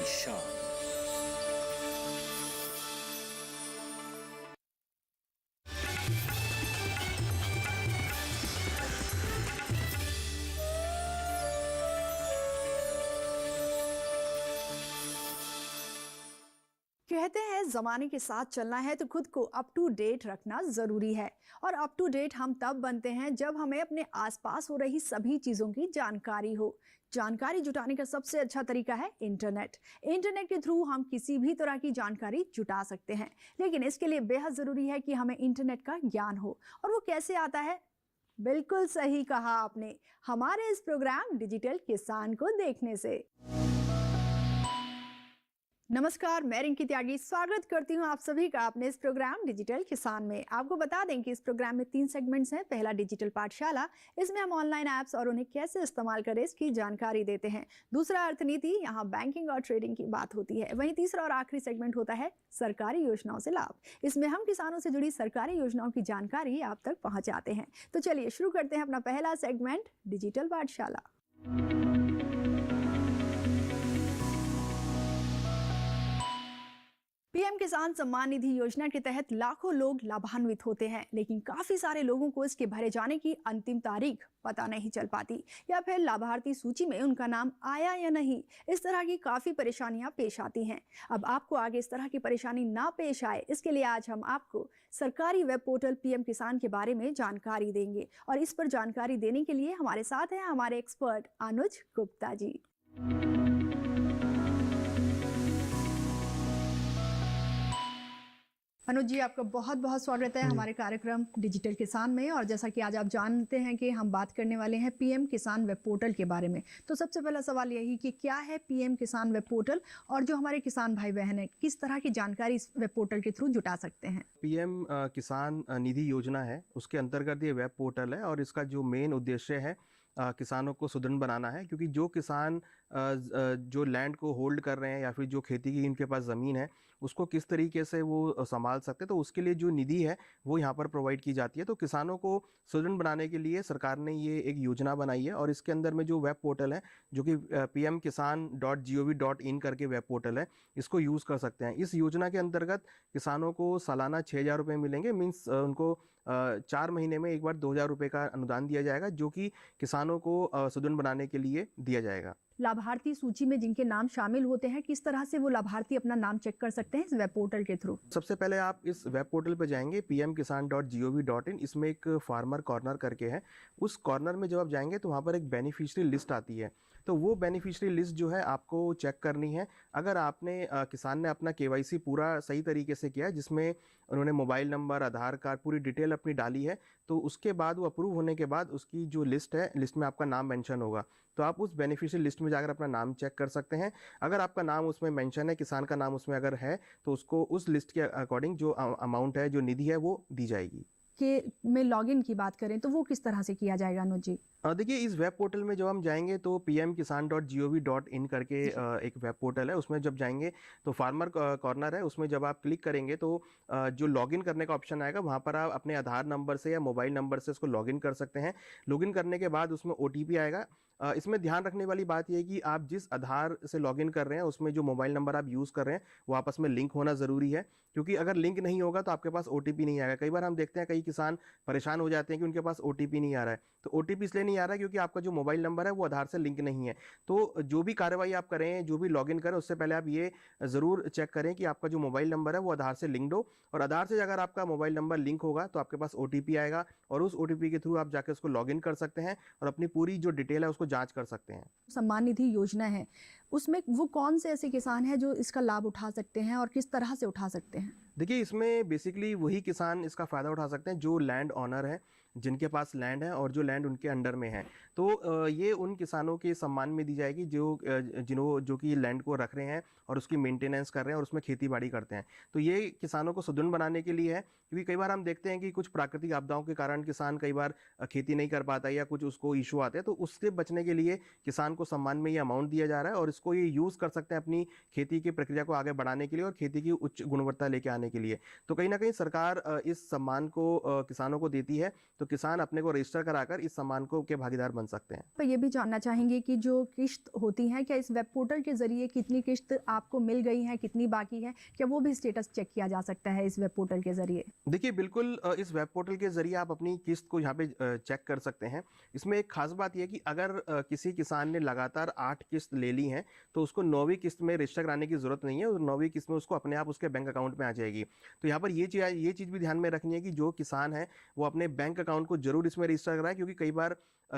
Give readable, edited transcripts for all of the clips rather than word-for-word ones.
की शान। कहते हैं जमाने के साथ चलना है तो खुद को अप टू डेट रखना जरूरी है। और अप टू डेट हम तब बनते हैं जब हमें अपने आसपास हो रही सभी चीजों की जानकारी हो। जानकारी जुटाने का सबसे अच्छा तरीका है इंटरनेट। इंटरनेट के थ्रू हम किसी भी तरह की जानकारी जुटा सकते हैं, लेकिन इसके लिए बेहद जरूरी है कि हमें इंटरनेट का ज्ञान हो। और वो कैसे आता है? बिल्कुल सही कहा आपने, हमारे इस प्रोग्राम डिजिटल किसान को देखने से। नमस्कार, मैं रिंकी त्यागी स्वागत करती हूं आप सभी का अपने इस प्रोग्राम डिजिटल किसान में। आपको बता दें कि इस प्रोग्राम में 3 सेगमेंट्स हैं। पहला डिजिटल पाठशाला, इसमें हम ऑनलाइन ऐप्स और उन्हें कैसे इस्तेमाल करें इसकी जानकारी देते हैं। दूसरा अर्थनीति, यहाँ बैंकिंग और ट्रेडिंग की बात होती है। वहीं तीसरा और आखिरी सेगमेंट होता है सरकारी योजनाओं से लाभ। इसमें हम किसानों से जुड़ी सरकारी योजनाओं की जानकारी आप तक पहुंचाते हैं। तो चलिए शुरू करते हैं अपना पहला सेगमेंट, डिजिटल पाठशाला। पीएम किसान सम्मान निधि योजना के तहत लाखों लोग लाभान्वित होते हैं, लेकिन काफी सारे लोगों को इसके भरे जाने की अंतिम तारीख पता नहीं चल पाती, या फिर लाभार्थी सूची में उनका नाम आया या नहीं। इस तरह की काफी परेशानियां पेश आती हैं। अब आपको आगे इस तरह की परेशानी ना पेश आए, इसके लिए आज हम आपको सरकारी वेब पोर्टल पीएम किसान के बारे में जानकारी देंगे। और इस पर जानकारी देने के लिए हमारे साथ हैं हमारे एक्सपर्ट अनुज गुप्ता जी। अनुज जी, आपका बहुत बहुत स्वागत है हमारे कार्यक्रम डिजिटल किसान में। और जैसा कि आज आप जानते हैं कि हम बात करने वाले हैं पीएम किसान वेब पोर्टल के बारे में। तो सबसे पहला सवाल यही कि क्या है पीएम किसान वेब पोर्टल, और जो हमारे किसान भाई बहन हैं किस तरह की जानकारी इस वेब पोर्टल के थ्रू जुटा सकते हैं? पीएम किसान निधि योजना है, उसके अंतर्गत ये वेब पोर्टल है और इसका जो मेन उद्देश्य है किसानों को सुदृढ़ बनाना है। क्योंकि जो किसान जो लैंड को होल्ड कर रहे हैं या फिर जो खेती की इनके पास ज़मीन है उसको किस तरीके से वो संभाल सकते हैं, तो उसके लिए जो निधि है वो यहाँ पर प्रोवाइड की जाती है। तो किसानों को सुदृढ़ बनाने के लिए सरकार ने ये एक योजना बनाई है और इसके अंदर में जो वेब पोर्टल है जो कि pmkisan.gov.in करके वेब पोर्टल है, इसको यूज़ कर सकते हैं। इस योजना के अंतर्गत किसानों को सालाना 6,000 रुपये मिलेंगे। मीन्स उनको 4 महीने में एक बार 2,000 रुपये का अनुदान दिया जाएगा, जो कि किसानों को सुदृढ़ बनाने के लिए दिया जाएगा। लाभार्थी सूची में जिनके नाम शामिल होते हैं, किस तरह से वो लाभार्थी अपना नाम चेक कर सकते हैं इस वेब पोर्टल के थ्रू? सबसे पहले आप इस वेब पोर्टल पे जाएंगे pmkisan.gov.in, इसमें एक फार्मर कॉर्नर करके है। उस कॉर्नर में जब आप जाएंगे तो वहाँ पर एक बेनिफिशियरी लिस्ट आती है। तो वो बेनिफिशियरी लिस्ट जो है आपको चेक करनी है। अगर आपने किसान ने अपना KYC पूरा सही तरीके से किया है, जिसमें उन्होंने मोबाइल नंबर, आधार कार्ड, पूरी डिटेल अपनी डाली है, तो उसके बाद वो अप्रूव होने के बाद उसकी जो लिस्ट है, लिस्ट में आपका नाम मेंशन होगा। तो आप उस बेनिफिशियरी लिस्ट में जाकर अपना नाम चेक कर सकते हैं। अगर आपका नाम उसमें मेंशन है, किसान का नाम उसमें अगर है, तो उसको उस लिस्ट के अकॉर्डिंग जो अमाउंट है, जो निधि है, वो दी जाएगी। के में लॉगिन की बात करें तो वो किस तरह से किया जाएगा अनुज जी? देखिए, इस वेब पोर्टल में जब हम जाएंगे तो pmkisan.gov.in करके एक वेब पोर्टल है। उसमें जब जाएंगे तो फार्मर कॉर्नर है, उसमें जब आप क्लिक करेंगे तो जो लॉगिन करने का ऑप्शन आएगा, वहाँ पर आप अपने आधार नंबर से या मोबाइल नंबर से उसको लॉगिन कर सकते हैं। लॉगिन करने के बाद उसमें OTP आएगा। इसमें ध्यान रखने वाली बात यह है कि आप जिस आधार से लॉगिन कर रहे हैं उसमें जो मोबाइल नंबर आप यूज़ कर रहे हैं वो आपस में लिंक होना ज़रूरी है। क्योंकि अगर लिंक नहीं होगा तो आपके पास OTP नहीं आएगा। कई बार हम देखते हैं कई किसान परेशान हो जाते हैं कि उनके पास OTP नहीं आ रहा है। तो OTP इसलिए नहीं आ रहा है क्योंकि आपका जो मोबाइल नंबर है वो आधार से लिंक नहीं है। तो जो भी कार्रवाई आप करें, जो भी लॉगिन करें, उससे पहले आप ये ज़रूर चेक करें कि आपका जो मोबाइल नंबर है वो आधार से लिंक्ड हो। और आधार से अगर आपका मोबाइल नंबर लिंक होगा तो आपके पास OTP आएगा और उस OTP के थ्रू आप जाकर उसको लॉगिन कर सकते हैं और अपनी पूरी जो डिटेल है उसको जाँच कर सकते हैं। सम्मान निधि योजना है, उसमें वो कौन से ऐसे किसान हैं जो इसका लाभ उठा सकते हैं और किस तरह से उठा सकते हैं? देखिए, इसमें बेसिकली वही किसान इसका फ़ायदा उठा सकते हैं जो लैंड ऑनर है, जिनके पास लैंड है और जो लैंड उनके अंडर में है। तो ये उन किसानों के सम्मान में दी जाएगी जो कि लैंड को रख रहे हैं और उसकी मेंटेनेंस कर रहे हैं और उसमें खेती बाड़ी करते हैं। तो ये किसानों को सुदृढ़ बनाने के लिए है। क्योंकि कई बार हम देखते हैं कि कुछ प्राकृतिक आपदाओं के कारण किसान कई बार खेती नहीं कर पाता या कुछ उसको इशू आते हैं। तो उससे बचने के लिए किसान को सम्मान में ये अमाउंट दिया जा रहा है और इसको ये यूज़ कर सकते हैं अपनी खेती की प्रक्रिया को आगे बढ़ाने के लिए और खेती की उच्च गुणवत्ता लेके आने बचाने के लिए। तो कहीं न कहीं सरकार इस सम्मान को किसानों को देती है, तो किसान अपने को रजिस्टर कराकर इस सम्मान को के भागीदार बन सकते हैं। तो ये भी जानना चाहेंगे कि जो किश्त होती है, क्या इस वेब पोर्टल के ज़रिए कितनी किश्त आपको मिल गई है, कितनी बाकी है? क्या वो भी स्टेटस चेक किया जा सकता है इस वेब पोर्टल के ज़रिए? देखिए बिल्कुल इस वेब पोर्टल के ज़रिए आप अपनी किस्त को यहाँ पे चेक कर सकते हैं। इसमें एक ख़ास बात ये है कि अगर किसी किसान ने लगातार 8 किस्त ले ली हैं, तो उसको 9वीं किस्त में रजिस्टर कराने की ज़रूरत नहीं है और 9वीं किस्त में उसको अपने आप उसके बैंक अकाउंट में आ जाएगी। तो यहाँ पर ये चीज़ भी ध्यान में रखनी है कि जो किसान है, वो अपने बैंक अकाउंट को ज़रूर इसमें रजिस्टर कराए, क्योंकि कई बार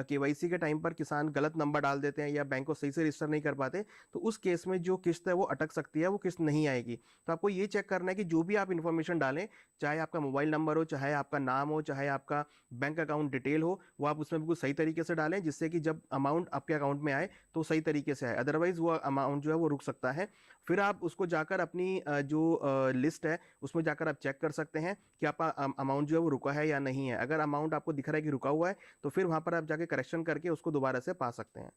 केवाईसी के टाइम पर किसान गलत नंबर डाल देते हैं या बैंक को सही से रजिस्टर नहीं कर पाते, तो उस केस में जो किस्त है वो अटक सकती है, वो किस्त नहीं आएगी। तो आपको ये चेक करना है कि जो भी आप इन्फॉर्मेशन डालें, चाहे आपका मोबाइल नंबर हो, चाहे आपका नाम हो, चाहे आपका बैंक अकाउंट डिटेल हो, वो आप उसमें बिल्कुल सही तरीके से डालें, जिससे कि जब अमाउंट आपके अकाउंट में आए तो सही तरीके से आए। अदरवाइज वो अमाउंट जो है वो रुक सकता है। फिर आप उसको जाकर अपनी जो लिस्ट है उसमें जाकर आप चेक कर सकते हैं कि आपका अमाउंट जो है वो रुका है या नहीं है। अगर अमाउंट आपको दिख रहा है कि रुका हुआ है, तो फिर वहाँ पर आप जाके करेक्शन करके उसको दोबारा से पा सकते हैं।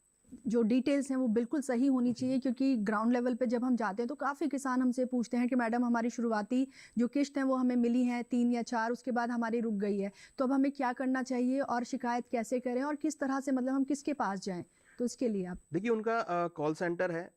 जो डिटेल्स हैं वो बिल्कुल सही होनी चाहिए, क्योंकि ग्राउंड लेवल पे जब हम जाते हैं तो काफ़ी किसान हमसे पूछते हैं कि मैडम हमारी शुरुआती जो किश्त हैं वो हमें मिली हैं 3 या 4, उसके बाद हमारी रुक गई है, तो अब हमें क्या करना चाहिए और शिकायत कैसे करें और किस तरह से, मतलब हम किसके पास जाएं? तो इसके लिए आप देखिए उनका कॉल सेंटर है,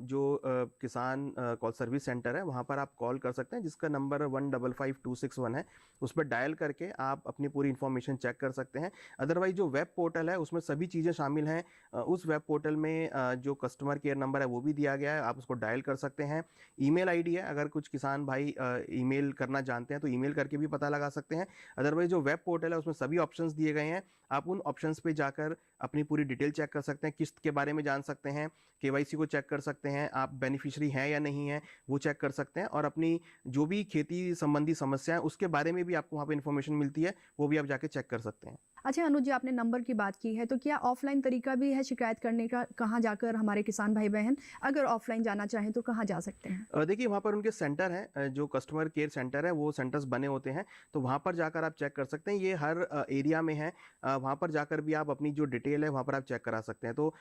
जो किसान कॉल सर्विस सेंटर है, वहाँ पर आप कॉल कर सकते हैं, जिसका नंबर 155261 है। उस पर डायल करके आप अपनी पूरी इन्फॉर्मेशन चेक कर सकते हैं। अदरवाइज जो वेब पोर्टल है उसमें सभी चीज़ें शामिल हैं। उस वेब पोर्टल में जो कस्टमर केयर नंबर है वो भी दिया गया है, आप उसको डायल कर सकते हैं। ईमेल आईडी है, अगर कुछ किसान भाई ईमेल करना जानते हैं तो ईमेल करके भी पता लगा सकते हैं। अदरवाइज जो वेब पोर्टल है उसमें सभी ऑप्शंस दिए गए हैं, आप उन ऑप्शंस पे जाकर अपनी पूरी डिटेल चेक कर सकते हैं, किस्त के बारे में जान सकते हैं, केवाईसी को चेक कर सकते हैं, आप बेनिफिशियरी हैं या नहीं है वो चेक कर सकते हैं, और अपनी जो भी खेती संबंधी समस्या है उसके बारे में भी आपको वहाँ पे इन्फॉर्मेशन मिलती है, वो भी आप जाके चेक कर सकते हैं। अच्छा अनुज जी, आपने नंबर की बात की है, तो क्या ऑफलाइन तरीका भी है शिकायत करने का? कहाँ जाकर हमारे किसान भाई बहन अगर ऑफलाइन जाना चाहें तो कहाँ जा सकते हैं? देखिए वहाँ पर उनके सेंटर हैं, जो कस्टमर केयर सेंटर है वो सेंटर्स बने होते हैं, तो वहाँ पर जाकर आप चेक कर सकते हैं। ये हर एरिया में है, वहाँ पर जाकर भी आप अपनी जो डिटेल है वहाँ पर आप चेक करा सकते हैं। तो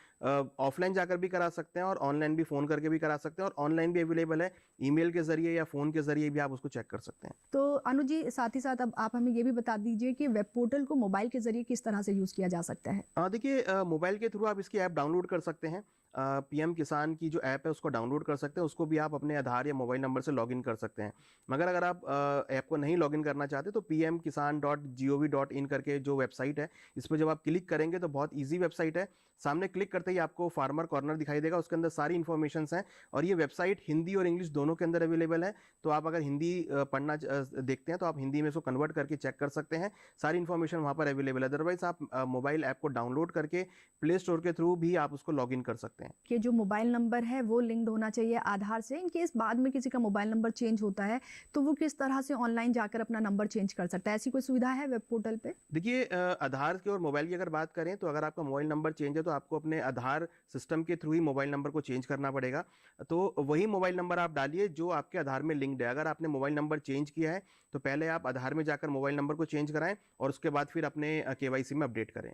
ऑफलाइन जाकर भी करा सकते हैं और ऑनलाइन भी फ़ोन करके भी करा सकते हैं, और ऑनलाइन भी अवेलेबल है, ईमेल के ज़रिए या फ़ोन के ज़रिए भी आप उसको चेक कर सकते हैं। तो अनुज जी, साथ ही साथ अब आप हमें ये भी बता दीजिए कि वेब पोर्टल को मोबाइल के जरिए किस तरह से यूज़ किया जा सकता है? देखिए मोबाइल के थ्रू आप इसकी ऐप डाउनलोड कर सकते हैं। पीएम किसान की जो ऐप है उसको डाउनलोड कर सकते हैं, उसको भी आप अपने आधार या मोबाइल नंबर से लॉगिन कर सकते हैं। मगर अगर आप ऐप को नहीं लॉगिन करना चाहते तो pmkisan.gov.in करके जो वेबसाइट है, इस पर जब आप क्लिक करेंगे तो बहुत ईजी वेबसाइट है। सामने क्लिक करते ही आपको फार्मर कॉर्नर दिखाई देगा, उसके अंदर सारी इन्फॉर्मेशंस हैं, और ये वेबसाइट हिंदी और इंग्लिश दोनों के अंदर अवेलेबल है। तो आप अगर हिंदी पढ़ना देखते हैं तो आप हिंदी में इसको कन्वर्ट करके चेक कर सकते हैं, सारी इन्फॉर्मेशन वहाँ पर अवेलेबल है। अदरवाइज आप मोबाइल ऐप को डाउनलोड करके प्ले स्टोर के थ्रू भी आप उसको लॉगिन कर सकते हैं। कि जो मोबाइल नंबर है वो लिंक्ड होना चाहिए आधार से। इन केस बाद में किसी का मोबाइल नंबर चेंज होता है तो वो किस तरह से ऑनलाइन जाकर अपना नंबर चेंज कर सकता है? ऐसी कोई सुविधा है वेब पोर्टल पे? देखिए आधार की और मोबाइल की अगर बात करें तो अगर आपका मोबाइल नंबर चेंज है तो आपको अपने आधार सिस्टम के थ्रू ही मोबाइल नंबर को चेंज करना पड़ेगा। तो वही मोबाइल नंबर आप डालिए जो आपके आधार में लिंक्ड है। अगर आपने मोबाइल नंबर चेंज किया है तो पहले आप आधार में जाकर मोबाइल नंबर को चेंज कराएं और उसके बाद फिर अपने केवाईसी में अपडेट करें।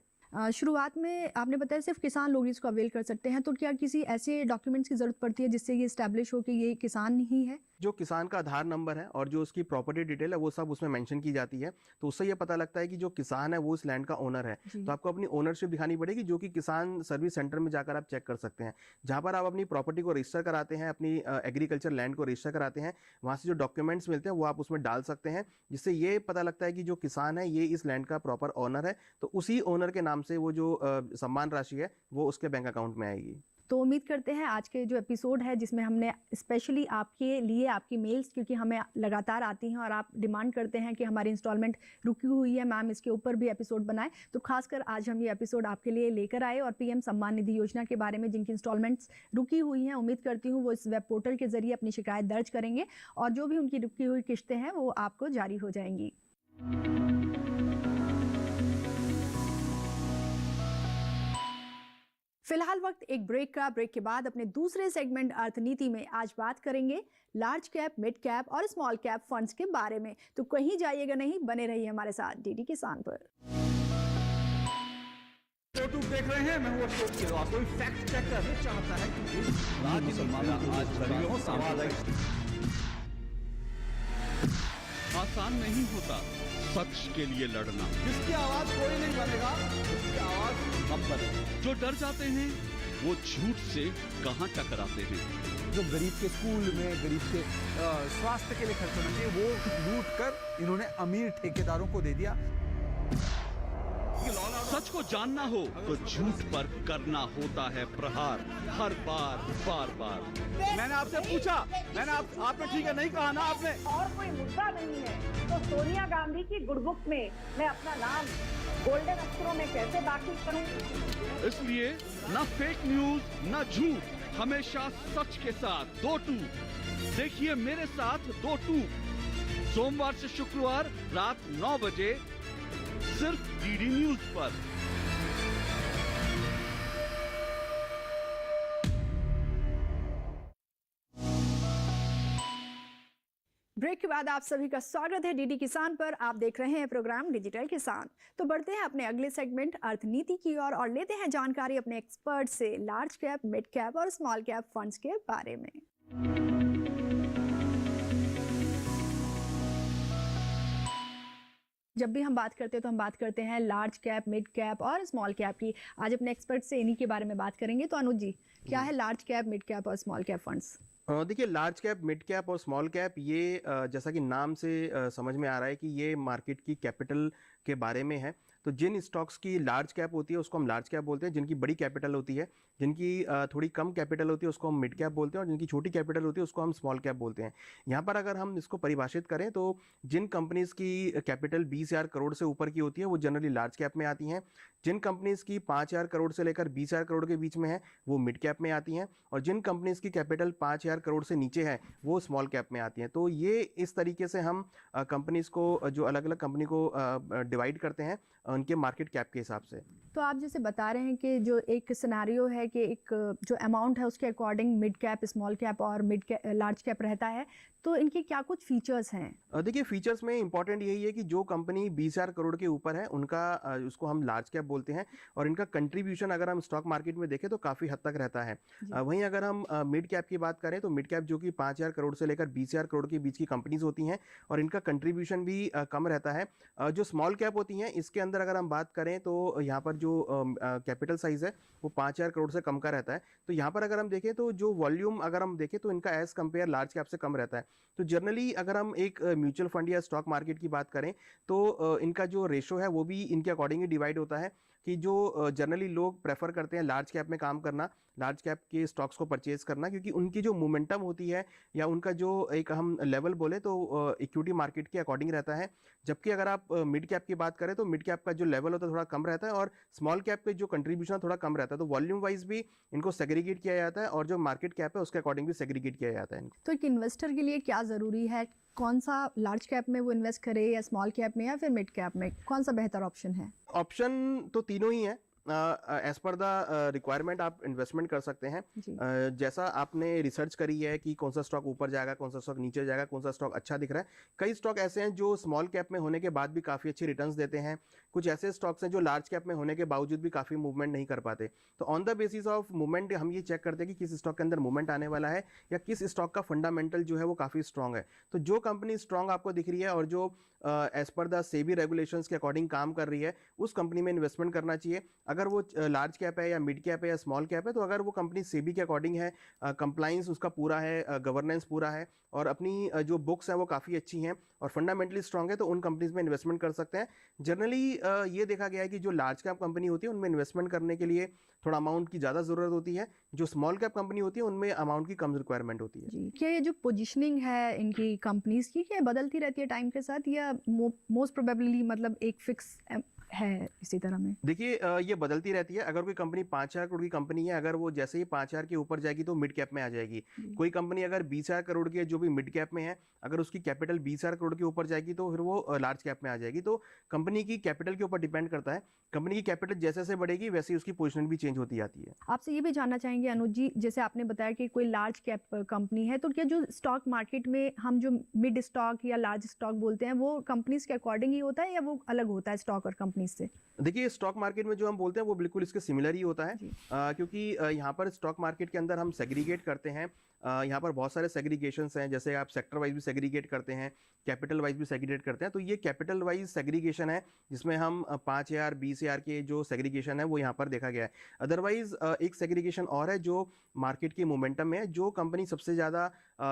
शुरुआत में आपने बताया सिर्फ किसान लोग इसको अवेल कर सकते हैं, तो क्या किसी ऐसे डॉक्यूमेंट्स की ज़रूरत पड़ती है जिससे ये इस्टेब्लिश हो कि ये किसान ही है? जो किसान का आधार नंबर है और जो उसकी प्रॉपर्टी डिटेल है वो सब उसमें मेंशन की जाती है, तो उससे ये पता लगता है कि जो किसान है वो इस लैंड का ओनर है। तो आपको अपनी ओनरशिप दिखानी पड़ेगी, जो कि किसान सर्विस सेंटर में जाकर आप चेक कर सकते हैं, जहाँ पर आप अपनी प्रॉपर्टी को रजिस्टर कराते हैं, अपनी एग्रीकल्चर लैंड को रजिस्टर कराते हैं। वहाँ से जो डॉक्यूमेंट्स मिलते हैं वो आप उसमें डाल सकते हैं, जिससे ये पता लगता है कि जो किसान है ये इस लैंड का प्रॉपर ओनर है, तो उसी ओनर के नाम से वो जो सम्मान राशि है वो उसके बैंक अकाउंट में आएगी। तो उम्मीद करते हैं आज के जो एपिसोड है जिसमें हमने स्पेशली आपके लिए आपकी मेल्स, क्योंकि हमें लगातार आती हैं और आप डिमांड करते हैं कि हमारी इंस्टॉलमेंट रुकी हुई है मैम, इसके ऊपर भी एपिसोड बनाएं, तो खासकर आज हम ये एपिसोड आपके लिए लेकर आए और पीएम सम्मान निधि योजना के बारे में जिनकी इंस्टॉलमेंट्स रुकी हुई हैं, उम्मीद करती हूँ वो इस वेब पोर्टल के जरिए अपनी शिकायत दर्ज करेंगे और जो भी उनकी रुकी हुई किस्तें हैं वो आपको जारी हो जाएंगी। फिलहाल वक्त एक ब्रेक का। ब्रेक के बाद अपने दूसरे सेगमेंट अर्थनीति में आज बात करेंगे लार्ज कैप, मिड कैप और स्मॉल कैप फंड्स के बारे में। तो कहीं जाइएगा नहीं, बने रहिए हमारे साथ डीडी किसान पर। यूट्यूब देख रहे हैं, मैं हूं अशोक श्रीवास्तव। कोई फैक्ट चेक करना चाहता है कि आज सवाल है आसान नहीं होता सच के लिए लड़ना। जिसकी आवाज कोई नहीं बनेगा, उसकी आवाज हम बनेंगे। जो डर जाते हैं वो झूठ से कहां टकराते हैं। जो गरीब के स्कूल में, गरीब के स्वास्थ्य के लिए खर्च होना चाहिए, वो लूट कर इन्होंने अमीर ठेकेदारों को दे दिया। सच को जानना हो तो झूठ पर करना होता है प्रहार, हर बार बार बार। मैंने आपसे पूछा, आपने ठीक है नहीं कहा ना आपने। और कोई मुद्दा नहीं है तो सोनिया गांधी की गुडबुक में मैं अपना नाम गोल्डन अक्षरों में कैसे दाखिल करूं? इसलिए न फेक न्यूज न झूठ, हमेशा सच के साथ 2-2। देखिए मेरे साथ 2-2 सोमवार से शुक्रवार रात 9 बजे सिर्फ डीडी न्यूज पर। ब्रेक के बाद आप सभी का स्वागत है डीडी किसान पर। आप देख रहे हैं प्रोग्राम डिजिटल किसान। तो बढ़ते हैं अपने अगले सेगमेंट अर्थनीति की ओर और लेते हैं जानकारी अपने एक्सपर्ट से लार्ज कैप, मिड कैप और स्मॉल कैप फंड्स के बारे में। जब भी हम बात करते हैं तो हम बात करते हैं लार्ज कैप, मिड कैप और स्मॉल कैप की। आज अपने एक्सपर्ट से इन्हीं के बारे में बात करेंगे। तो अनुज जी, क्या है लार्ज कैप, मिड कैप और स्मॉल कैप फंड्स? देखिए, लार्ज कैप, मिड कैप और स्मॉल कैप ये जैसा कि नाम से समझ में आ रहा है कि ये मार्केट की कैपिटल के बारे में है। तो जिन स्टॉक्स की लार्ज कैप होती है उसको हम लार्ज कैप बोलते हैं, जिनकी बड़ी कैपिटल होती है, जिनकी थोड़ी कम कैपिटल होती है उसको हम मिड कैप बोलते हैं, और जिनकी छोटी कैपिटल होती है उसको हम स्मॉल कैप बोलते हैं। यहाँ पर अगर हम इसको परिभाषित करें तो जिन कंपनीज की कैपिटल 20,000 करोड़ से ऊपर की होती है वो जनरली लार्ज कैप में आती हैं। जिन कंपनीज की 5,000 करोड़ से लेकर 20,000 करोड़ के बीच में है वो मिड कैप में आती हैं, और जिन कंपनीज की कैपिटल 5,000 करोड़ से नीचे है वो स्मॉल कैप में आती हैं। तो ये इस तरीके से हम कंपनीज को, जो अलग अलग कंपनी को डिवाइड करते हैं उनके मार्केट कैप के हिसाब से। तो आप जैसे बता रहे हैं कि जो एक सिनेरियो है कि एक जो अमाउंट है उसके according mid cap, small cap और लार्ज कैप रहता है, तो इनके क्या कुछ फीचर्स हैं? देखिए, फीचर्स में इंपॉर्टेंट यही है कि जो कंपनी 20,000 करोड़ के ऊपर है उनका उसको हम लार्ज कैप बोलते हैं, और इनका कंट्रीब्यूशन अगर हम स्टॉक मार्केट में देखें तो काफ़ी हद तक रहता है। वहीं अगर हम मिड कैप की बात करें तो मिड कैप जो कि 5,000 करोड़ से लेकर 20,000 करोड़ के बीच की कंपनीज होती हैं और इनका कंट्रीब्यूशन भी कम रहता है। जो स्मॉल कैप होती हैं इसके अंदर अगर हम बात करें तो यहाँ पर जो कैपिटल साइज है वो 5,000 करोड़ से कम का रहता है। तो यहाँ पर अगर हम देखें तो जो वॉल्यूम अगर हम देखें तो इनका एज कंपेयर लार्ज कैप से कम रहता है। तो जनरली अगर हम एक म्यूचुअल फंड या स्टॉक मार्केट की बात करें तो इनका जो रेशो है वो भी इनके अकॉर्डिंग ही डिवाइड होता है कि जो जनरली लोग प्रेफर करते हैं लार्ज कैप में काम करना, लार्ज कैप के स्टॉक्स को परचेज करना, क्योंकि उनकी जो मोमेंटम होती है या उनका जो एक हम लेवल बोले तो इक्विटी मार्केट के अकॉर्डिंग रहता है। जबकि अगर आप मिड कैप की बात करें तो मिड कैप का जो लेवल होता है थोड़ा कम रहता है और स्मॉल कैप पे जो कंट्रीब्यूशन थोड़ा कम रहता है। तो वॉल्यूम वाइज भी इनको सेग्रीगेट किया जाता है और जो मार्केट कैप है उसके अकॉर्डिंग भी सेग्रीगेट किया जाता है इनको। तो एक इन्वेस्टर के लिए क्या ज़रूरी है, कौन सा लार्ज कैप में वो इन्वेस्ट करे या स्मॉल कैप में या फिर मिड कैप में, कौन सा बेहतर ऑप्शन है? ऑप्शन तो तीनों ही है। एज पर द रिक्वायरमेंट आप इन्वेस्टमेंट कर सकते हैं। जैसा आपने रिसर्च करी है कि कौन सा स्टॉक ऊपर जाएगा, कौन सा स्टॉक नीचे जाएगा, कौन सा स्टॉक अच्छा दिख रहा है। कई स्टॉक ऐसे हैं जो स्मॉल कैप में होने के बाद भी काफ़ी अच्छी रिटर्न्स देते हैं। कुछ ऐसे स्टॉक्स हैं जो लार्ज कैप में होने के बावजूद भी काफ़ी मूवमेंट नहीं कर पाते। तो on the basis of movement हम ये चेक करते हैं कि किस स्टॉक के अंदर मूवमेंट आने वाला है या किस स्टॉक का फंडामेंटल जो है वो काफ़ी स्ट्रॉन्ग है। तो जो कंपनी स्ट्रॉन्ग आपको दिख रही है और जो as per the SEBI regulations के अकॉर्डिंग काम कर रही है उस कंपनी में इन्वेस्टमेंट करना चाहिए। अगर वो लार्ज कैप है या मिड कैप है या स्मॉल कैप है, तो अगर वो कंपनी सेबी के अकॉर्डिंग है, कंप्लाइंस उसका पूरा है, गवर्नेंस पूरा है और अपनी जो बुक्स हैं वो काफ़ी अच्छी हैं और फंडामेंटली स्ट्रॉन्ग है, तो उन कंपनीज में इन्वेस्टमेंट कर सकते हैं। जनरली ये देखा गया है कि जो लार्ज कैप कंपनी होती है उनमें इन्वेस्टमेंट करने के लिए थोड़ा अमाउंट की ज़्यादा ज़रूरत होती है, जो स्मॉल कैप कंपनी होती है उनमें अमाउंट की कम रिक्वायरमेंट होती है। जी, क्या ये जो पोजीशनिंग है इनकी कंपनीज की क्या बदलती रहती है टाइम के साथ या मोस्ट प्रोबेबली मतलब एक फिक्स है इसी तरह में? देखिए, ये बदलती रहती है। अगर कोई कंपनी 5,000 करोड़ की कंपनी है, अगर वो जैसे ही 5,000 के ऊपर जाएगी तो मिड कैप में आ जाएगी। कोई कंपनी अगर 20,000 करोड़ की है जो भी मिड कैप में है, अगर उसकी कैपिटल 20,000 करोड़ के ऊपर जाएगी तो फिर वो लार्ज कैप में आ जाएगी। तो कंपनी की कैपिटल के ऊपर डिपेंड करता है। कंपनी की कैपिटल जैसे जैसे बढ़ेगी वैसे ही उसकी पोजीशन भी चेंज होती जाती है। आपसे ये भी जानना चाहेंगे अनुज जी, जैसे आपने बताया कि कोई लार्ज कैप कंपनी है, तो क्या जो स्टॉक मार्केट में हम जो मिड स्टॉक या लार्ज स्टॉक बोलते हैं वो कंपनीज के अकॉर्डिंग ही होता है या वो अलग होता है स्टॉक और कंपनीज से? देखिए, स्टॉक मार्केट में जो हम बोलते हैं वो बिल्कुल इसके सिमिलर ही होता है, क्योंकि यहाँ पर स्टॉक मार्केट के अंदर हम सेग्रीगेट करते हैं यहाँ पर बहुत सारे सेग्रीगेशंस हैं, जैसे आप सेक्टर वाइज भी सेग्रीगेट करते हैं, कैपिटल वाइज भी सेग्रीगेट करते हैं। तो ये कैपिटल वाइज सेग्रीगेशन है जिसमें हम 5,000 20,000 के जो सेग्रीगेशन है वो यहाँ पर देखा गया है। अदरवाइज एक सेग्रीगेशन और है जो मार्केट के मोमेंटम में है, जो कंपनी सबसे ज़्यादा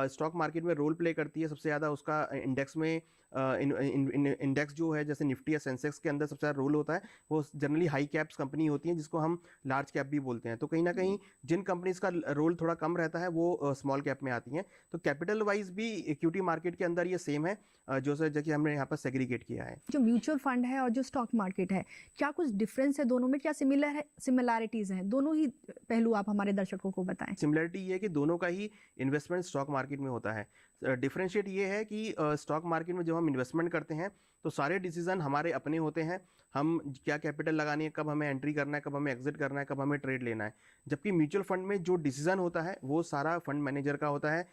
स्टॉक मार्केट में रोल प्ले करती है, सबसे ज़्यादा उसका इंडेक्स में इंडेक्स जो है जैसे निफ्टी या सेंसेक्स के अंदर सबसे ज़्यादा रोल होता है, वो जनरली हाई कैप्स कंपनी होती हैं जिसको हम लार्ज कैप भी बोलते हैं। तो कहीं ना कहीं जिन कंपनीज का रोल थोड़ा कम रहता है वो स्मॉल कैप में आती हैं। तो कैपिटल वाइज भी इक्विटी मार्केट के अंदर ये सेम है, जैसे हमने यहाँ पर सेग्रीगेट किया है। जो म्यूचुअल फंड है और जो स्टॉक मार्केट है, क्या कुछ डिफरेंस है दोनों में, क्या सिमिलैरिटीज हैं? दोनों ही पहलू आप हमारे दर्शकों को बताएं। सिमिलरिटी ये है कि दोनों का ही इन्वेस्टमेंट स्टॉक मार्केट में होता है। डिफरेंशिएट ये है कि स्टॉक मार्केट में जब हम इन्वेस्टमेंट करते हैं तो सारे डिसीजन हमारे अपने होते हैं, हम क्या कैपिटल लगानी है, कब हमें एंट्री करना है, कब हमें एग्जिट करना है, कब हमें ट्रेड लेना है। जबकि म्यूचुअल फंड में जो डिसीजन होता है वो सारा फंड मैनेजर का होता है।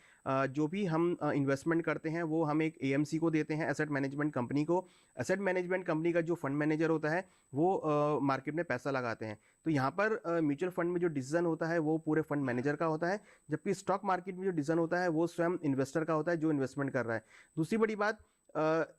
जो भी हम इन्वेस्टमेंट करते हैं वो हम एक एएमसी को देते हैं, एसेट मैनेजमेंट कंपनी को। एसेट मैनेजमेंट कंपनी का जो फंड मैनेजर होता है वो मार्केट में पैसा लगाते हैं। तो यहाँ पर म्यूचुअल फंड में जो डिसीजन होता है वो पूरे फंड मैनेजर का होता है, जबकि स्टॉक मार्केट में जो डिसीजन होता है वो स्वयं इन्वेस्टर का होता है जो इन्वेस्टमेंट कर रहा है। दूसरी बड़ी बात,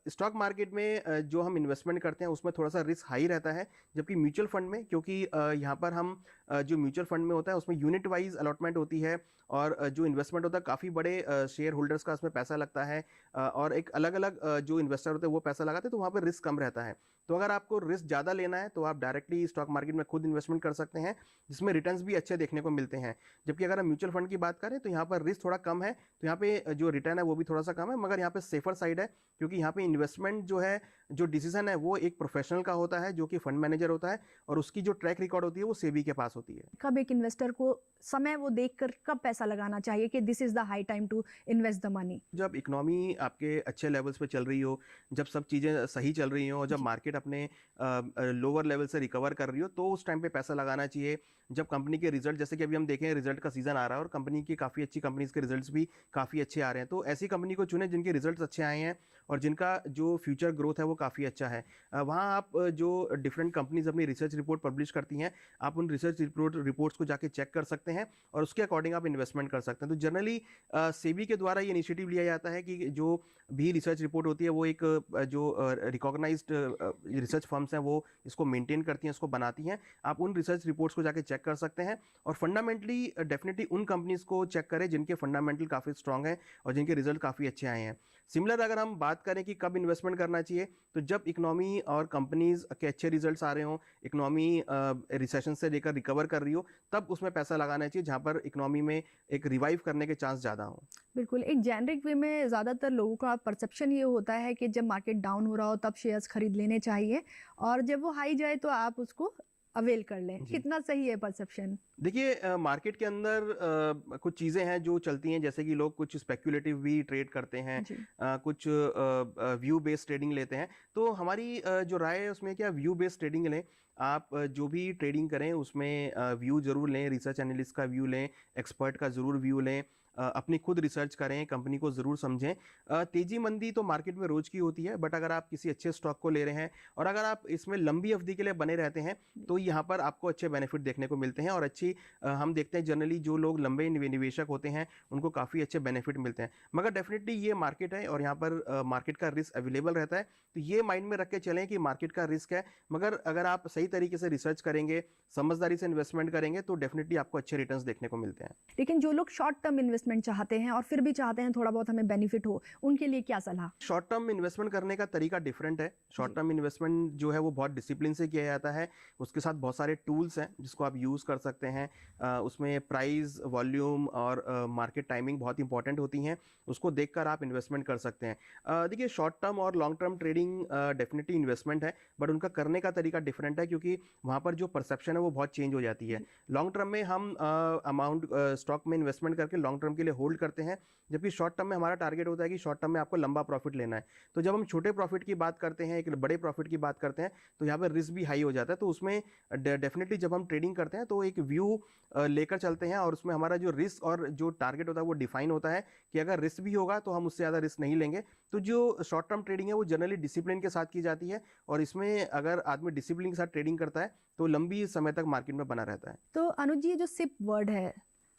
स्टॉक मार्केट में जो हम इन्वेस्टमेंट करते हैं उसमें थोड़ा सा रिस्क हाई रहता है, जबकि म्यूचुअल फंड में, क्योंकि यहाँ पर हम जो म्यूचुअल फंड में होता है उसमें यूनिट वाइज अलॉटमेंट होती है और जो इन्वेस्टमेंट होता है काफ़ी बड़े शेयर होल्डर्स का उसमें पैसा लगता है और एक अलग अलग जो इन्वेस्टर होते हैं वो पैसा लगाते हैं, तो वहाँ पर रिस्क कम रहता है। तो अगर आपको रिस्क ज़्यादा लेना है तो आप डायरेक्टली स्टॉक मार्केट में खुद इन्वेस्टमेंट कर सकते हैं, जिसमें रिटर्न्स भी अच्छे देखने को मिलते हैं। जबकि अगर हम म्यूचुअल फंड की बात करें तो यहाँ पर रिस्क थोड़ा कम है, तो यहाँ पे जो रिटर्न है वो भी थोड़ा सा कम है, मगर यहाँ पे सेफर साइड है, क्योंकि यहाँ पे इन्वेस्टमेंट जो है, जो डिसीजन है वो एक प्रोफेशनल का होता है जो कि फंड मैनेजर होता है, और उसकी जो ट्रैक रिकॉर्ड होती है वो सेबी के पास होती है। कब एक इन्वेस्टर को समय वो देखकर कब पैसा लगाना चाहिए कि this is the high time to invest the money? जब इकोनॉमी आपके अच्छे लेवल्स पे चल रही हो, जब सब चीज़ें सही चल रही हो, जब मार्केट अपने लोअर लेवल से रिकवर कर रही हो, तो उस टाइम पे पैसा लगाना चाहिए। जब कंपनी के रिजल्ट, जैसे कि अभी हम देखें रिजल्ट का सीजन आ रहा है और कंपनी की काफ़ी अच्छी कंपनीज के रिजल्ट्स भी काफ़ी अच्छे आ रहे हैं, तो ऐसी कंपनी को चुने जिनके रिजल्ट्स अच्छे आए हैं और जिनका जो फ्यूचर ग्रोथ है वो काफ़ी अच्छा है। वहाँ आप जो डिफरेंट कंपनीज अपनी रिसर्च रिपोर्ट पब्लिश करती हैं, आप उन रिसर्च रिपोर्ट्स को जाके चेक कर सकते हैं और उसके अकॉर्डिंग आप इन्वेस्टमेंट कर सकते हैं। तो जनरली सेबी के द्वारा ये इनिशिएटिव लिया जाता है कि जो भी रिसर्च रिपोर्ट होती है वो एक जो रिकॉग्नाइज्ड रिसर्च फर्म्स हैं वो इसको मेंटेन करती हैं, इसको बनाती हैं। आप उन रिसर्च रिपोर्ट्स को जाके चेक कर सकते हैं और फंडामेंटली डेफिनेटली उन कंपनीज को चेक करें जिनके फंडामेंटल काफ़ी स्ट्रांग हैं और जिनके रिजल्ट काफ़ी अच्छे आए हैं। सिमिलर अगर हम बात करें कि कब इन्वेस्टमेंट करना चाहिए, तो जब इकोनॉमी और कंपनीज के अच्छे रिजल्ट्स आ रहे हों, इकोनॉमी रिसेशन से लेकर रिकवर कर रही हो, तब उसमें पैसा लगाना चाहिए जहां पर इकोनॉमी में एक रिवाइव करने के चांस ज़्यादा हों। बिल्कुल, एक जेनरिक वे में ज़्यादातर लोगों का परसेप्शन ये होता है कि जब मार्केट डाउन हो रहा हो तब शेयर्स खरीद लेने चाहिए और जब वो हाई जाए तो आप उसको अवेल कर लें। कितना सही है परसेप्शन? देखिए, मार्केट के अंदर कुछ चीज़ें हैं जो चलती हैं, जैसे कि लोग कुछ स्पेक्युलेटिव भी ट्रेड करते हैं, कुछ व्यू बेस्ड ट्रेडिंग लेते हैं। तो हमारी जो राय है उसमें क्या, व्यू बेस्ड ट्रेडिंग लें। आप जो भी ट्रेडिंग करें उसमें व्यू ज़रूर लें, रिसर्च एनालिस्ट का व्यू लें, एक्सपर्ट का ज़रूर व्यू लें, अपनी खुद रिसर्च करें, कंपनी को ज़रूर समझें। तेज़ी मंदी तो मार्केट में रोज़ की होती है, बट अगर आप किसी अच्छे स्टॉक को ले रहे हैं और अगर आप इसमें लंबी अवधि के लिए बने रहते हैं तो यहाँ पर आपको अच्छे बेनिफिट देखने को मिलते हैं और अच्छी हम देखते हैं जनरली जो लोग लंबे निवेशक होते हैं उनको काफ़ी अच्छे बेनिफिट मिलते हैं। मगर डेफिनेटली ये मार्केट है और यहाँ पर मार्केट का रिस्क अवेलेबल रहता है, तो ये माइंड में रख के चलें कि मार्केट का रिस्क है, मगर अगर आप सही तरीके से रिसर्च करेंगे, समझदारी से इन्वेस्टमेंट करेंगे तो डेफिनेटली आपको अच्छे रिटर्न्स देखने को मिलते हैं। लेकिन जो लोग शॉर्ट टर्म इन्वेस्टमेंट चाहते हैं और फिर भी चाहते हैं थोड़ा बहुत हमें बेनिफिट हो, उनके लिए क्या सलाह? शॉर्ट टर्म इन्वेस्टमेंट करने का तरीका डिफरेंट है। शॉर्ट टर्म इन्वेस्टमेंट जो है वो बहुत डिसिप्लिन से किया जाता है, उसके साथ बहुत सारे टूल्स हैं जिसको आप यूज़ कर सकते हैं। उसमें प्राइस, वॉल्यूम और मार्केट टाइमिंग बहुत इंपॉर्टेंट होती हैं, उसको देखकर आप इन्वेस्टमेंट कर सकते हैं। देखिए, शॉर्ट टर्म और long term trading definitely investment है, बट उनका करने का तरीका डिफरेंट है, क्योंकि वहाँ पर जो परसेप्शन है वो बहुत चेंज हो जाती है। लॉन्ग टर्म में हम अमाउंट स्टॉक में इन्वेस्टमेंट करके लॉन्ग टर्म के लिए होल्ड करते हैं, जबकि शॉर्ट टर्म में हमारा टारगेट होता है कि शॉर्ट टर्म में आपको लंबा प्रॉफिट लेना है। तो जब हम छोटे प्रॉफिट की बात करते हैं, एक बड़े प्रॉफिट की बात करते हैं, तो यहाँ पर रिस्क भी हाई हो जाता है। तो उसमें डेफिनेटली जब हम ट्रेडिंग करते हैं तो एक व्यू लेकर चलते हैं और उसमें हमारा जो रिस्क और जो टारगेट होता है वो डिफाइन होता है कि अगर रिस्क भी होगा तो हम उससे ज़्यादा रिस्क नहीं लेंगे। तो जो शॉर्ट टर्म ट्रेडिंग है वो जनरली डिसिप्लिन के साथ की जाती है और इसमें अगर आदमी डिसिप्लिन के साथ ट्रेडिंग करता है तो लंबी समय तक मार्केट में बना रहता है। तो अनुज जी, ये जो सिप वर्ड है,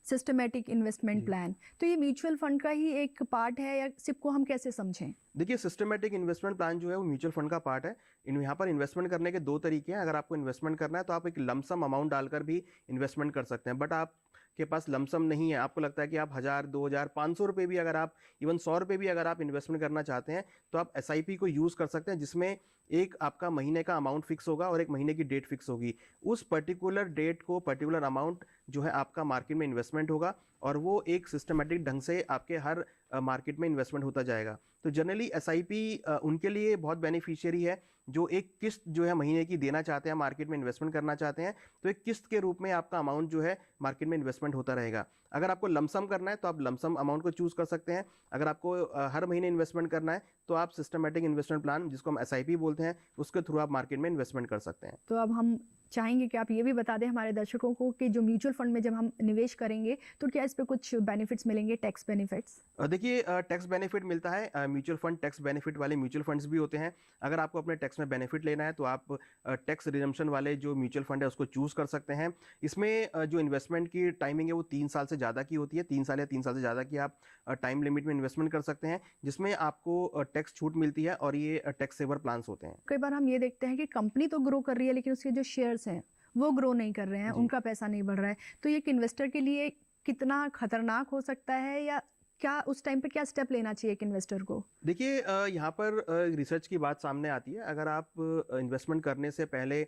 सिस्टमेटिक इन्वेस्टमेंट प्लान, तो ये म्यूचुअल फंड का ही एक पार्ट है या सिप को हम कैसे समझें? देखिए, सिस्टमेटिक इन्वेस्टमेंट प्लान जो है वो म्यूचुअल फंड का पार्ट है। यहाँ पर इन्वेस्टमेंट करने के 2 तरीके हैं। अगर आपको इन्वेस्टमेंट करना है तो आप एक लमसम अमाउंट डालकर भी इन्वेस्टमेंट कर सकते हैं, बट आपके पास लमसम नहीं है, आपको लगता है कि आप 1000, 2000, 500 रुपये भी, अगर आप इवन 100 रुपये भी अगर आप इन्वेस्टमेंट करना चाहते हैं तो आप SIP को यूज़ कर सकते हैं, जिसमें एक आपका महीने का अमाउंट फिक्स होगा और एक महीने की डेट फिक्स होगी। उस पर्टिकुलर डेट को पर्टिकुलर अमाउंट जो है आपका मार्केट में इन्वेस्टमेंट होगा और वो एक सिस्टमेटिक ढंग से आपके हर मार्केट में इन्वेस्टमेंट होता जाएगा। तो जनरली SIP उनके लिए बहुत बेनिफिशियरी है जो एक किस्त जो है महीने की देना चाहते हैं, मार्केट में इन्वेस्टमेंट करना चाहते हैं, तो एक किस्त के रूप में आपका अमाउंट जो है मार्केट में इन्वेस्टमेंट होता रहेगा। अगर आपको लमसम करना है तो आप लमसम अमाउंट को चूज कर सकते हैं। अगर आपको हर महीने इन्वेस्टमेंट करना है तो आप सिस्टमेटिक इन्वेस्टमेंट प्लान, जिसको हम SIP बोलते हैं, उसके थ्रू आप मार्केट में इन्वेस्टमेंट कर सकते हैं। तो अब हम चाहेंगे कि आप ये भी बता दें हमारे दर्शकों को कि जो म्यूचुअल फंड में जब हम निवेश करेंगे तो क्या इस पे कुछ बेनिफिट्स मिलेंगे, टैक्स बेनिफिट्स? देखिए, टैक्स बेनिफिट मिलता है। म्यूचुअल फंड टैक्स बेनिफिट वाले म्यूचुअल फंड्स भी होते हैं। अगर आपको अपने टैक्स में बेनिफिट लेना है तो आप टैक्स रिजम्पशन वाले जो म्यूचुअल फंड है उसको चूज कर सकते हैं। इसमें जो इन्वेस्टमेंट की टाइमिंग है वो 3 साल से ज़्यादा की होती है। 3 साल या 3 साल से ज़्यादा की आप टाइम लिमिट में इन्वेस्टमेंट कर सकते हैं, जिसमें आपको टैक्स छूट मिलती है और ये टैक्स सेवर प्लान्स होते हैं। कई बार हम ये देखते हैं कि कंपनी तो ग्रो कर रही है लेकिन उसके जो शेयर्स हैं वो ग्रो नहीं कर रहे हैं, उनका पैसा नहीं बढ़ रहा है, तो ये एक इन्वेस्टर के लिए कितना खतरनाक हो सकता है या क्या उस टाइम पे क्या स्टेप लेना चाहिए एक इन्वेस्टर को? देखिए, यहाँ पर रिसर्च की बात सामने आती है। अगर आप इन्वेस्टमेंट करने से पहले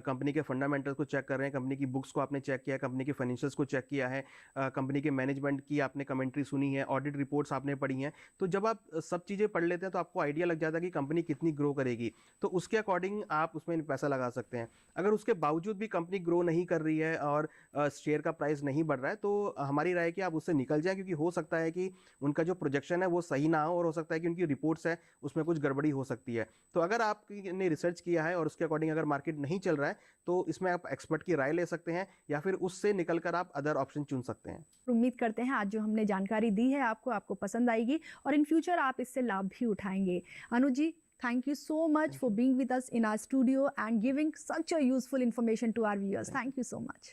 कंपनी के फंडामेंटल्स को चेक कर रहे हैं, कंपनी की बुक्स को आपने चेक किया है, कंपनी के फाइनेंशियल्स को चेक किया है, कंपनी के मैनेजमेंट की आपने कमेंट्री सुनी है, ऑडिट रिपोर्ट्स आपने पढ़ी हैं, तो जब आप सब चीज़ें पढ़ लेते हैं तो आपको आइडिया लग जाता है कि कंपनी कितनी ग्रो करेगी, तो उसके अकॉर्डिंग आप उसमें पैसा लगा सकते हैं। अगर उसके बावजूद भी कंपनी ग्रो नहीं कर रही है और शेयर का प्राइस नहीं बढ़ रहा है तो हमारी राय है कि आप उससे निकल जाएं, क्योंकि हो सकता है कि उनका जो प्रोजेक्शन है वो सही ना हो और हो सकता है कि उनकी रिपोर्ट्स है उसमें कुछ गड़बड़ी हो सकती है। तो अगर आपने रिसर्च किया है और उसके अकॉर्डिंग अगर मार्केट नहीं चल रहा है तो इसमें आप एक्सपर्ट की राय ले सकते हैं या फिर उससे निकलकर आप अदर ऑप्शन चुन सकते हैं। उम्मीद करते हैं आज जो हमने जानकारी दी है आपको पसंद आएगी और इन फ्यूचर आप इससे लाभ भी उठाएंगे। अनुज जी, thank you so much for being with us in our studio and giving such a useful information to our viewers. Thank you so much.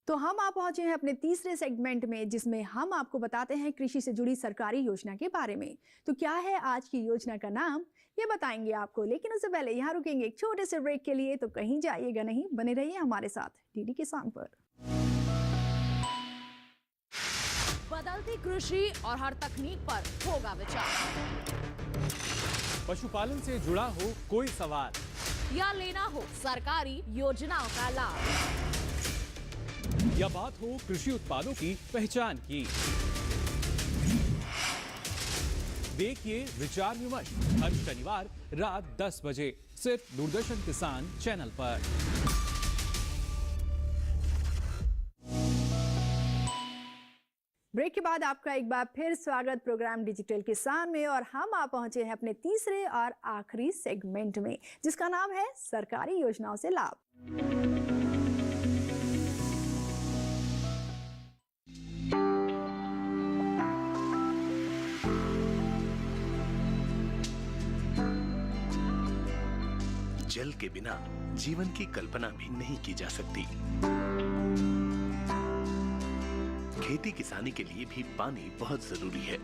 तो हम आप पहुंचे हैं अपने तीसरे सेगमेंट में, जिसमें हम आपको बताते हैं कृषि से जुड़ी सरकारी योजना के बारे में। तो क्या है आज की योजना का नाम, ये बताएंगे आपको, लेकिन उससे पहले यहाँ रुकेंगे एक छोटे से ब्रेक के लिए, तो कहीं जाइएगा नहीं, बने रहिए हमारे साथ डीडी किसान पर। बदलती कृषि और हर तकनीक पर होगा विचार। पशुपालन से जुड़ा हो कोई सवाल या लेना हो सरकारी योजनाओं का लाभ, या बात हो कृषि उत्पादों की पहचान की, देखिए विचार विमर्श हर शनिवार रात 10 बजे सिर्फ दूरदर्शन किसान चैनल पर। ब्रेक के बाद आपका एक बार फिर स्वागत प्रोग्राम डिजिटल किसान में, और हम आ पहुंचे हैं अपने तीसरे और आखिरी सेगमेंट में, जिसका नाम है सरकारी योजनाओं से लाभ। जल के बिना जीवन की कल्पना भी नहीं की जा सकती। खेती किसानी के लिए भी पानी बहुत जरूरी है,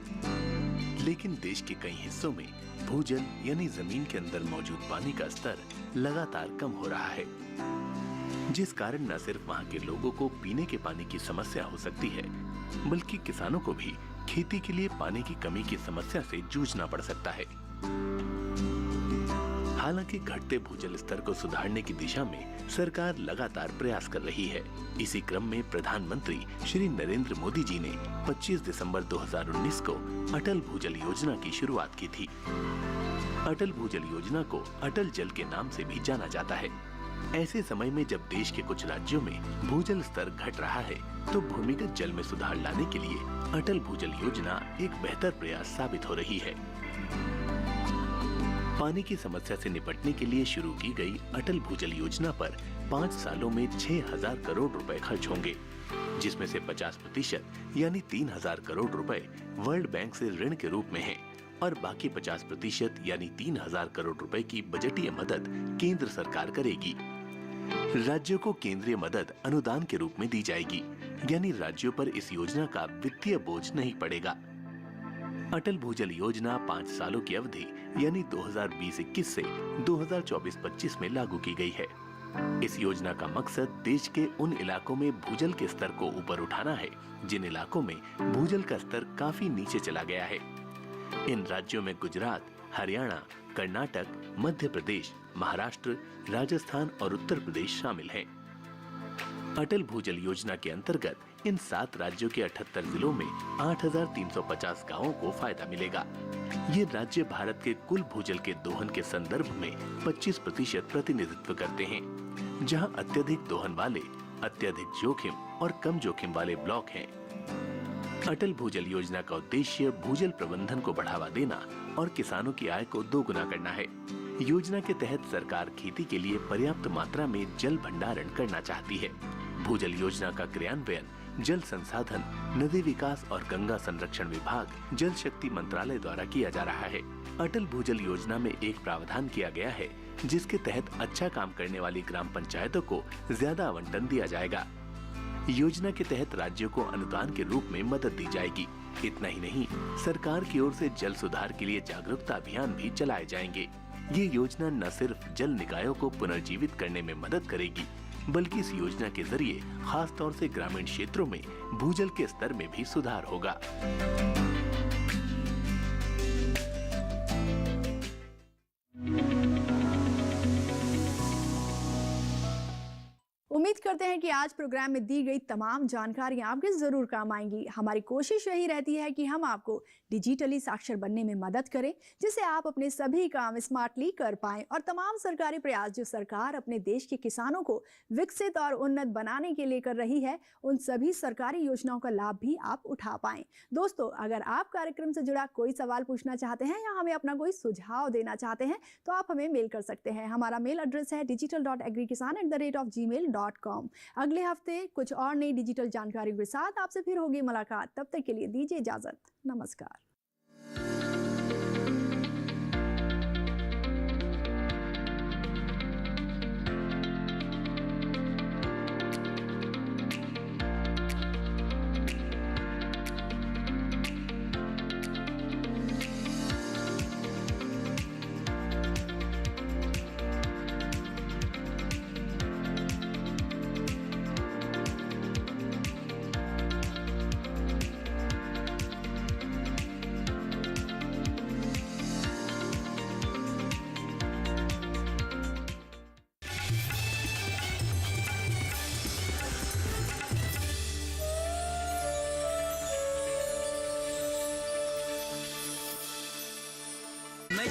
लेकिन देश के कई हिस्सों में भूजल यानी जमीन के अंदर मौजूद पानी का स्तर लगातार कम हो रहा है, जिस कारण न सिर्फ वहां के लोगों को पीने के पानी की समस्या हो सकती है, बल्कि किसानों को भी खेती के लिए पानी की कमी की समस्या से जूझना पड़ सकता है। हालांकि घटते भूजल स्तर को सुधारने की दिशा में सरकार लगातार प्रयास कर रही है। इसी क्रम में प्रधानमंत्री श्री नरेंद्र मोदी जी ने 25 दिसंबर 2019 को अटल भूजल योजना की शुरुआत की थी। अटल भूजल योजना को अटल जल के नाम से भी जाना जाता है। ऐसे समय में जब देश के कुछ राज्यों में भूजल स्तर घट रहा है, तो भूमिगत जल में सुधार लाने के लिए अटल भूजल योजना एक बेहतर प्रयास साबित हो रही है। पानी की समस्या से निपटने के लिए शुरू की गई अटल भूजल योजना पर 5 सालों में 6000 करोड़ रुपए खर्च होंगे, जिसमें से 50% यानी 3000 करोड़ रुपए वर्ल्ड बैंक से ऋण के रूप में हैं और बाकी 50% यानी 3,000 करोड़ रुपए की बजटीय मदद केंद्र सरकार करेगी। राज्यों को केंद्रीय मदद अनुदान के रूप में दी जाएगी, यानी राज्यों पर इस योजना का वित्तीय बोझ नहीं पड़ेगा। अटल भूजल योजना 5 सालों की अवधि यानी 2020-21 से 2024-25 में लागू की गई है। इस योजना का मकसद देश के उन इलाकों में भूजल के स्तर को ऊपर उठाना है जिन इलाकों में भूजल का स्तर काफी नीचे चला गया है। इन राज्यों में गुजरात, हरियाणा, कर्नाटक, मध्य प्रदेश, महाराष्ट्र, राजस्थान और उत्तर प्रदेश शामिल हैं। अटल भूजल योजना के अंतर्गत इन 7 राज्यों के 78 जिलों में 8,350 गांवों को फायदा मिलेगा। ये राज्य भारत के कुल भूजल के दोहन के संदर्भ में 25% प्रतिनिधित्व करते हैं, जहां अत्यधिक दोहन वाले, अत्यधिक जोखिम और कम जोखिम वाले ब्लॉक हैं। अटल भूजल योजना का उद्देश्य भूजल प्रबंधन को बढ़ावा देना और किसानों की आय को दोगुना करना है। योजना के तहत सरकार खेती के लिए पर्याप्त मात्रा में जल भंडारण करना चाहती है। भूजल योजना का क्रियान्वयन जल संसाधन, नदी विकास और गंगा संरक्षण विभाग, जल शक्ति मंत्रालय द्वारा किया जा रहा है। अटल भूजल योजना में एक प्रावधान किया गया है जिसके तहत अच्छा काम करने वाली ग्राम पंचायतों को ज्यादा आवंटन दिया जाएगा। योजना के तहत राज्यों को अनुदान के रूप में मदद दी जाएगी। इतना ही नहीं, सरकार की ओर से जल सुधार के लिए जागरूकता अभियान भी चलाए जाएंगे। ये योजना न सिर्फ जल निकायों को पुनर्जीवित करने में मदद करेगी, बल्कि इस योजना के जरिए खास तौर से ग्रामीण क्षेत्रों में भूजल के स्तर में भी सुधार होगा। उम्मीद करते हैं कि आज प्रोग्राम में दी गई तमाम जानकारियां आपके जरूर काम आएंगी। हमारी कोशिश यही रहती है कि हम आपको डिजिटली साक्षर बनने में मदद करें, जिससे आप अपने सभी काम स्मार्टली कर पाएं और तमाम सरकारी प्रयास जो सरकार अपने देश के किसानों को विकसित और उन्नत बनाने के लिए कर रही है, उन सभी सरकारी योजनाओं का लाभ भी आप उठा पाएं। दोस्तों, अगर आप कार्यक्रम से जुड़ा कोई सवाल पूछना चाहते हैं या हमें अपना कोई सुझाव देना चाहते हैं तो आप हमें मेल कर सकते हैं। हमारा मेल एड्रेस है digital.agrikisan@gmail.com। अगले हफ्ते कुछ और नई डिजिटल जानकारी के साथ आपसे फिर होगी मुलाकात। तब तक के लिए दीजिए इजाजत। नमस्कार।